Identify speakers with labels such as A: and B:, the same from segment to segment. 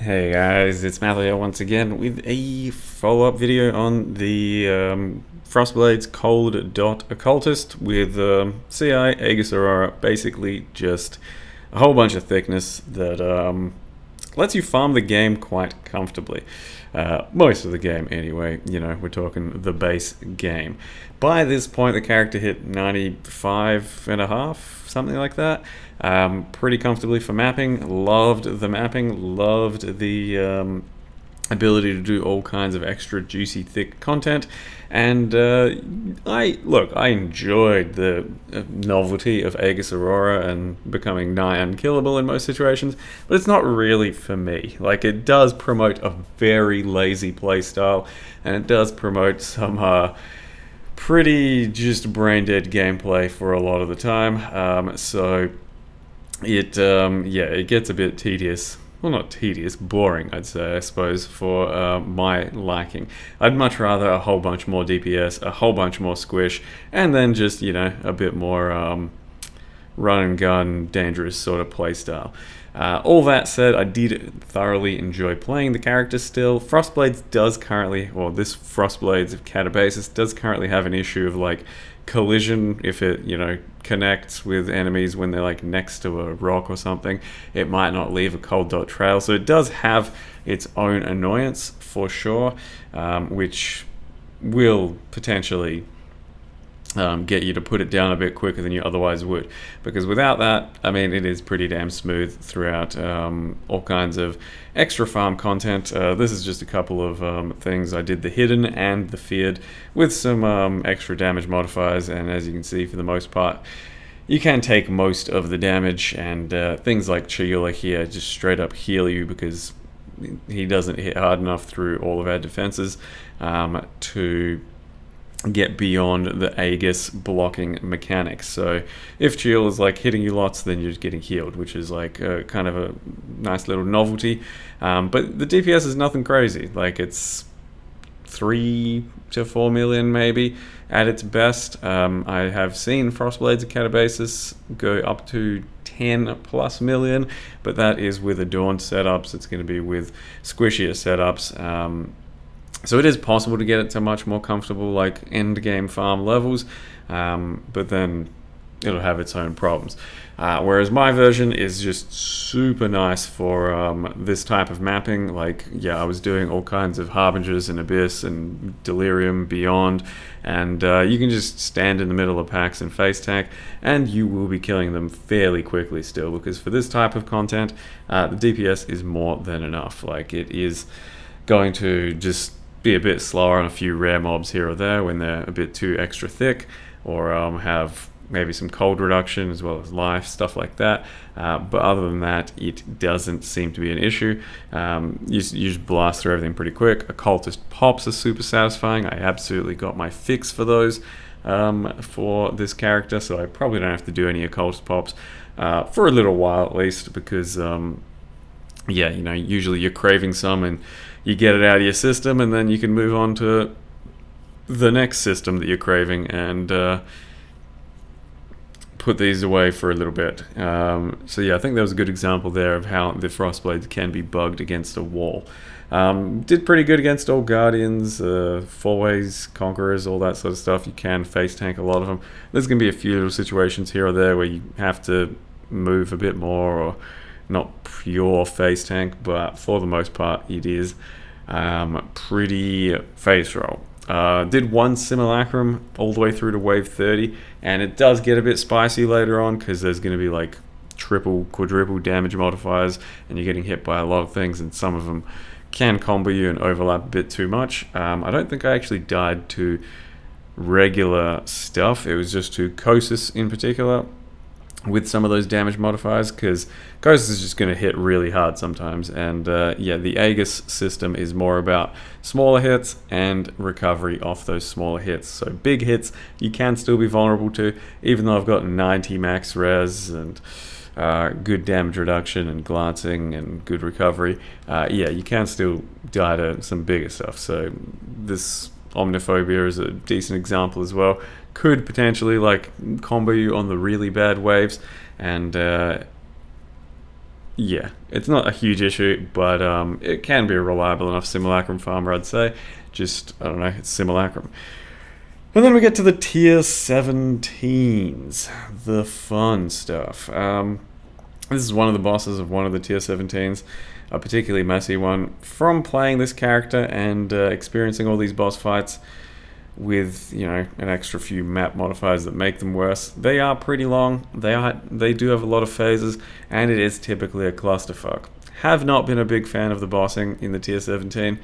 A: Hey guys, it's Matthew here once again with a follow-up video on the Frostblades Cold Dot Occultist with CI Aegis Aurora. Basically, just a whole bunch of thickness that lets you farm the game quite comfortably. Most of the game, anyway. You know, we're talking the base game. By this point, the character hit 95 and a half, something like that. Pretty comfortably for mapping. Loved the mapping. Loved the ability to do all kinds of extra juicy, thick content. And I enjoyed the novelty of Aegis Aurora and becoming nigh unkillable in most situations, but it's not really for me. Like, it does promote a very lazy playstyle, and it does promote some pretty just brain dead gameplay for a lot of the time. So it gets a bit tedious. Well, not tedious, boring, I'd say, I suppose, for my liking. I'd much rather a whole bunch more DPS, a whole bunch more squish, and then just, a bit more run and gun, dangerous sort of playstyle. All that said, I did thoroughly enjoy playing the character still. Frostblades does currently, well, this Frostblades of Catabasis does currently have an issue of, like, collision if it connects with enemies when they're like next to a rock or something. It might not leave a cold dot trail, so it does have its own annoyance for sure, which will potentially get you to put it down a bit quicker than you otherwise would, because without that, I mean, it is pretty damn smooth throughout all kinds of extra farm content. This is just a couple of things. I did the hidden and the feared with some extra damage modifiers, and as you can see, for the most part, you can take most of the damage, and things like Coulda here just straight up heal you because he doesn't hit hard enough through all of our defenses to get beyond the Aegis blocking mechanics. So if Chill is like hitting you lots, then you're just getting healed, which is like kind of a nice little novelty. But the DPS is nothing crazy. Like, it's 3 to 4 million maybe at its best. I have seen Frostblades of Catabasis go up to 10 plus million, but that is with adorned setups. It's going to be with squishier setups. So it is possible to get it to much more comfortable, like, endgame farm levels, but then it'll have its own problems. Whereas my version is just super nice for this type of mapping. Like, I was doing all kinds of Harbingers and Abyss and Delirium Beyond, and you can just stand in the middle of packs and face tank, and you will be killing them fairly quickly still, because for this type of content, the DPS is more than enough. Like, it is going to just be a bit slower on a few rare mobs here or there when they're a bit too extra thick, or have maybe some cold reduction as well as life, stuff like that. But other than that, it doesn't seem to be an issue. You just blast through everything pretty quick. Occultist pops are super satisfying. I absolutely got my fix for those for this character, so I probably don't have to do any occultist pops for a little while at least, because usually you're craving some and you get it out of your system, and then you can move on to the next system that you're craving and put these away for a little bit. I think that was a good example there of how the Frostblades can be bugged against a wall. Did pretty good against all Guardians, Four-Ways, Conquerors, all that sort of stuff. You can face tank a lot of them. There's going to be a few little situations here or there where you have to move a bit more, or not pure face tank, but for the most part it is pretty face roll. Did one simulacrum all the way through to wave 30, and it does get a bit spicy later on because there's going to be like triple, quadruple damage modifiers, and you're getting hit by a lot of things, and some of them can combo you and overlap a bit too much. I don't think I actually died to regular stuff. It was just to Kosis in particular with some of those damage modifiers, because Ghost is just going to hit really hard sometimes, and the Aegis system is more about smaller hits and recovery off those smaller hits. So big hits you can still be vulnerable to, even though I've got 90 max res and good damage reduction and glancing and good recovery. You can still die to some bigger stuff. So this Omniphobia is a decent example as well. Could potentially like combo you on the really bad waves, and Yeah, it's not a huge issue, but it can be a reliable enough simulacrum farmer, I'd say. Just, I don't know, it's simulacrum. And then we get to the tier 17s, the fun stuff. This is one of the bosses of one of the tier 17s, a particularly messy one. From playing this character and experiencing all these boss fights with, you know, an extra few map modifiers that make them worse, they are pretty long. They do have a lot of phases, and it is typically a clusterfuck. Have not been a big fan of the bossing in the tier 17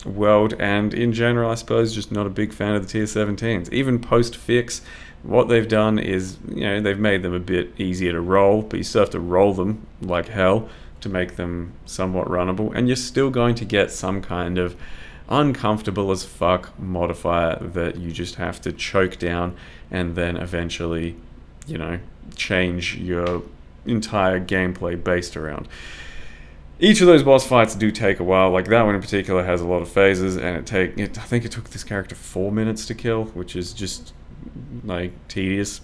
A: world, and in general, I suppose, just not a big fan of the tier 17s. Even post-fix, what they've done is, you know, they've made them a bit easier to roll, but you still have to roll them like hell to make them somewhat runnable, and you're still going to get some kind of uncomfortable as fuck modifier that you just have to choke down and then eventually, you know, change your entire gameplay based around. Each of those boss fights do take a while. Like that one in particular has a lot of phases, and I think it took this character 4 minutes to kill, which is just like tedious,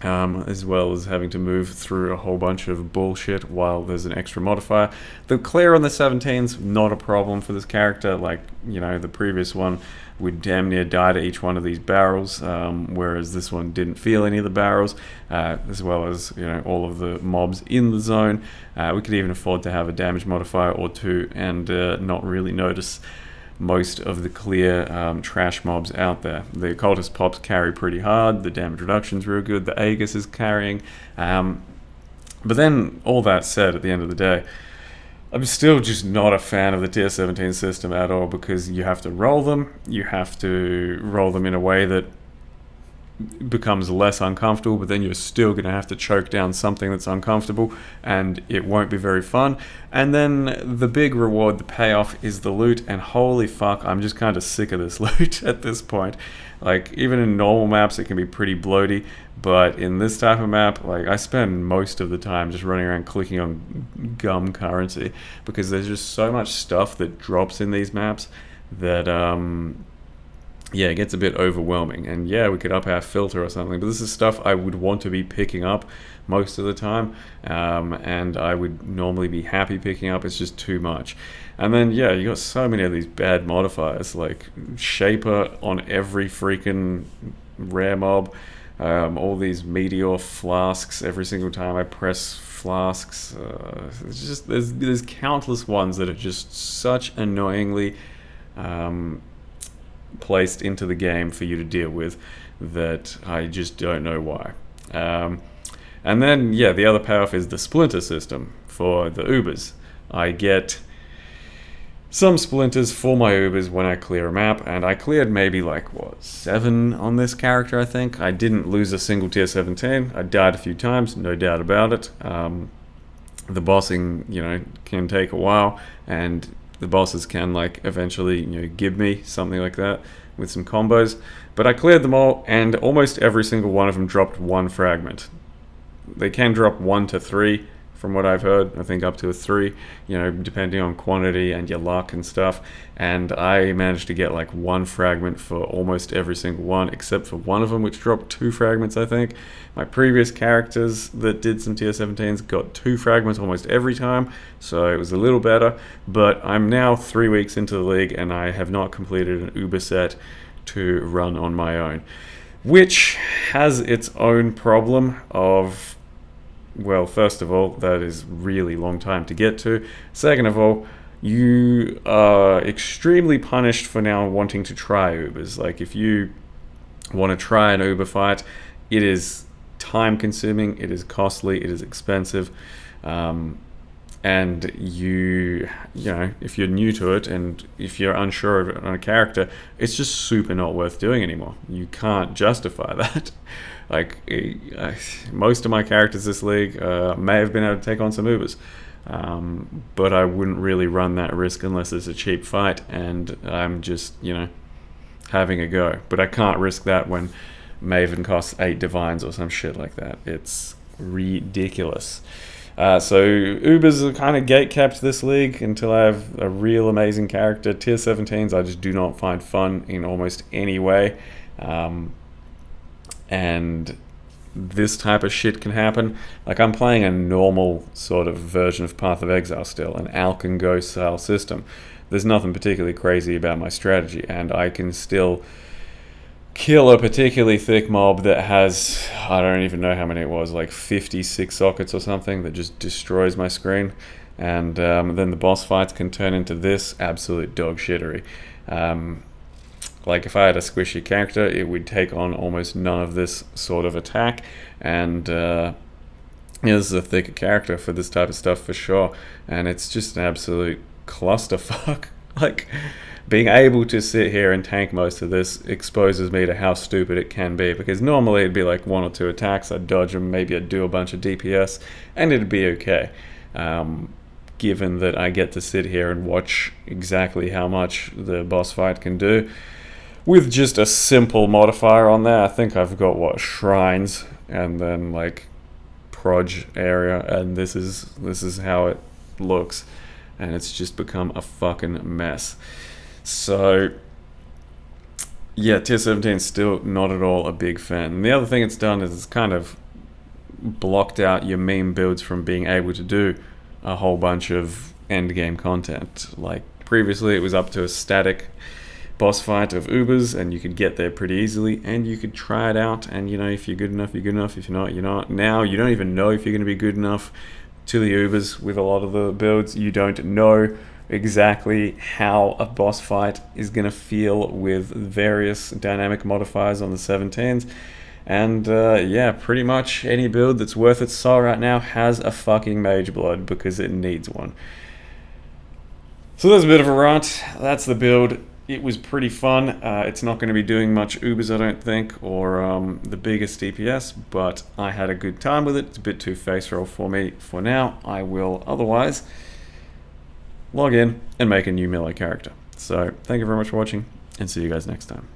A: as well as having to move through a whole bunch of bullshit while there's an extra modifier. The clear on the 17's not a problem for this character. Like, you know, the previous one would damn near die to each one of these barrels, whereas this one didn't feel any of the barrels, as well as, you know, all of the mobs in the zone. We could even afford to have a damage modifier or two and not really notice most of the clear trash mobs out there. The occultist pops carry pretty hard, the damage reduction's real good, the Aegis is carrying. But then, all that said, at the end of the day, I'm still just not a fan of the tier 17 system at all, because you have to roll them in a way that becomes less uncomfortable, but then you're still going to have to choke down something that's uncomfortable, and it won't be very fun. And then the big reward, the payoff, is the loot, and holy fuck, I'm just kind of sick of this loot at this point. Like, even in normal maps it can be pretty bloaty, but in this type of map, like, I spend most of the time just running around clicking on gum currency, because there's just so much stuff that drops in these maps that yeah, it gets a bit overwhelming. And yeah, we could up our filter or something, but this is stuff I would want to be picking up most of the time, and I would normally be happy picking up. It's just too much. And then yeah, you got so many of these bad modifiers, like Shaper on every freaking rare mob, all these meteor flasks every single time I press flasks. It's just there's countless ones that are just such annoyingly placed into the game for you to deal with that I just don't know why. And then yeah, the other payoff is the splinter system for the Ubers. I get some splinters for my Ubers when I clear a map, and I cleared maybe like 7 on this character. I think I didn't lose a single tier 17. I died a few times, no doubt about it. The bossing, you know, can take a while, and the bosses can like eventually, you know, give me something like that with some combos. But I cleared them all, and almost every single one of them dropped 1 fragment. They can drop 1 to 3 from what I've heard. I think up to a 3, you know, depending on quantity and your luck and stuff. And I managed to get like 1 fragment for almost every single one, except for one of them which dropped 2 fragments, I think. My previous characters that did some tier 17s got 2 fragments almost every time, so it was a little better. But I'm now 3 weeks into the league, and I have not completed an Uber set to run on my own, which has its own problem of, well, first of all, that is really long time to get to. Second of all, you are extremely punished for now wanting to try Ubers. Like, if you want to try an Uber fight, it is time consuming, it is costly, it is expensive, and you know, if you're new to it and if you're unsure of it on a character, it's just super not worth doing anymore. You can't justify that. Like, most of my characters this league may have been able to take on some Ubers, but I wouldn't really run that risk unless it's a cheap fight and I'm just, you know, having a go. But I can't risk that when Maven costs 8 divines or some shit like that. It's ridiculous. So Ubers are kind of gatekept this league until I have a real amazing character. Tier 17s I just do not find fun in almost any way. And this type of shit can happen. Like, I'm playing a normal sort of version of Path of Exile still, an Alcan Go style system. There's nothing particularly crazy about my strategy, and I can still kill a particularly thick mob that has, I don't even know how many it was, like 56 sockets or something, that just destroys my screen. And then the boss fights can turn into this absolute dog shittery. Like, if I had a squishy character, it would take on almost none of this sort of attack, and this is a thicker character for this type of stuff for sure, and it's just an absolute clusterfuck. Like, being able to sit here and tank most of this exposes me to how stupid it can be, because normally it'd be like 1 or 2 attacks, I'd dodge them, maybe I'd do a bunch of DPS, and it'd be okay. Given that I get to sit here and watch exactly how much the boss fight can do, with just a simple modifier on there. I think I've got, shrines, and then like proj area, and this is how it looks, and it's just become a fucking mess. So yeah, T17 still not at all a big fan. And the other thing it's done is it's kind of blocked out your meme builds from being able to do a whole bunch of endgame content. Like, previously it was up to a static boss fight of Ubers, and you could get there pretty easily, and you could try it out, and if you're good enough, you're good enough. If you're not, you're not. Now you don't even know if you're going to be good enough to the Ubers with a lot of the builds. You don't know exactly how a boss fight is going to feel with various dynamic modifiers on the 17s. And yeah, pretty much any build that's worth its salt right now has a fucking Mage Blood, because it needs one. So there's a bit of a rant. That's the build. It was pretty fun. It's not going to be doing much Ubers, I don't think, or the biggest DPS, but I had a good time with it. It's a bit too face roll for me for now. I will otherwise log in and make a new melee character. So thank you very much for watching, and see you guys next time.